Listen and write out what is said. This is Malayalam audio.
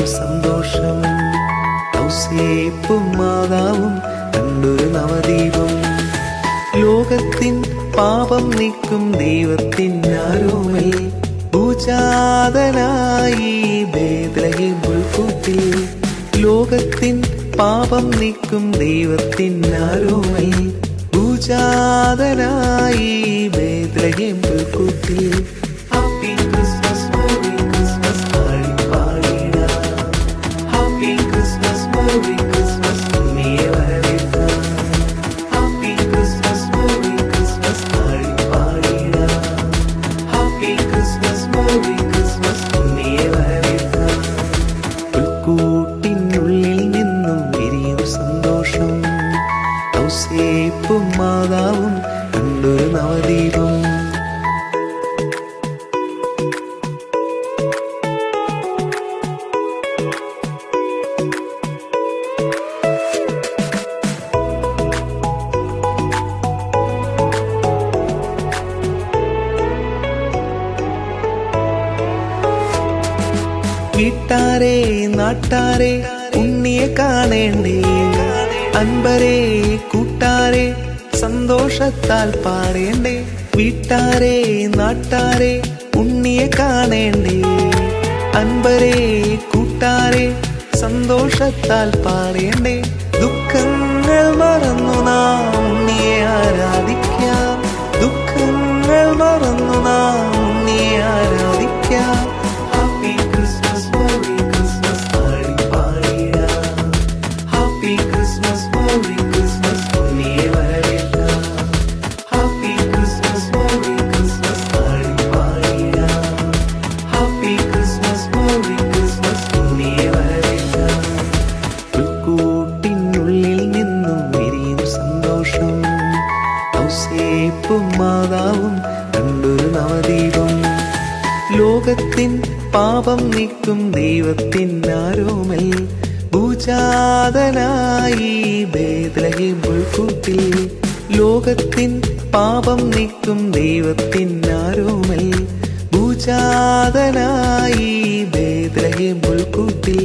വിരിയും സന്തോഷം. ഔസേപ്പും മാതാവും കണ്ടൊരു നവദീപം. ലോകത്തിൻ പാപം നീക്കും ദൈവത്തിൻ ആരോമൽ ഭൂജാതനായി ബേത്ലഹേം പുൽക്കൂട്ടിൽ. ലോകത്തിൻ പാപം നീക്കും ദൈവത്തിൻ ആരോമൽ ഭൂജാതനായി ബേത്ലഹേം പുൽക്കൂട്ടിൽ. ഹാപ്പി ക്രിസ്മസ് മേരി ക്രിസ്മസ് പാടിടാം. ഹാപ്പി ക്രിസ്മസ് മേരി ക്രിസ്മസ് ഉണ്ണിയെ വരവേൽക്കാം. ഹാപ്പി ക്രിസ്മസ് മേരി ക്രിസ്മസ് പാടിടാം. ഹാപ്പി ക്രിസ്മസ് മേരി ക്രിസ്മസ് ഉണ്ണിയെ വരവേൽക്കാം. പുൽക്കൂട്ടിനുള്ളിൽ നിന്നും വിരിയും സന്തോഷം. ഔസേപ്പും മാതാവും കണ്ടൊരു നവദീപം. വീട്ടാരെ നാട്ടാരെ ഉണ്ണിയെ കാണേണ്ടേ. അൻപരെ കൂട്ടാരെ സന്തോഷത്താൽ പാടേണ്ടേ. വീട്ടാരെ നാട്ടാരെ ഉണ്ണിയെ കാണേണ്ടേ. അൻപരെ കൂട്ടാരെ സന്തോഷത്താൽ പാടേണ്ടേ. ദുഃഖങ്ങൾ മറന്നു നാം ഉണ്ണിയെ ആരാധിക്കാം. ദുഃഖങ്ങൾ മറന്നു നാം ഉണ്ണിയെ ആരാധിക്കാം. ഹാപ്പി ക്രിസ്മസ് മേരി ക്രിസ്മസ് പാടിടാം. ഹാപ്പി ക്രിസ്മസ് മേരി ക്രിസ്മസ് ഉണ്ണിയെ വരവേൽക്കാം. ഹാപ്പി ക്രിസ്മസ് മേരി ക്രിസ്മസ് പാടിടാം. ഹാപ്പി ക്രിസ്മസ് മേരി ക്രിസ്മസ് ഉണ്ണിയെ വരവേൽക്കാം. പുൽക്കൂട്ടിനുള്ളിൽ നിന്നും വിരിയും സന്തോഷം. ഔസേപ്പും മാതാവും കണ്ടൊരു നവദീപം. ലോകത്തിൻ പാപം നീക്കും ദൈവത്തിൻ ആരോമൽ ഭൂജാതനായി ബേത്ലഹേം പുൽക്കൂട്ടിൽ. ലോകത്തിൻ പാപം നീക്കും ദൈവത്തിൻ ആരോമൽ ഭൂജാതനായി ബേത്ലഹേം പുൽക്കൂട്ടിൽ.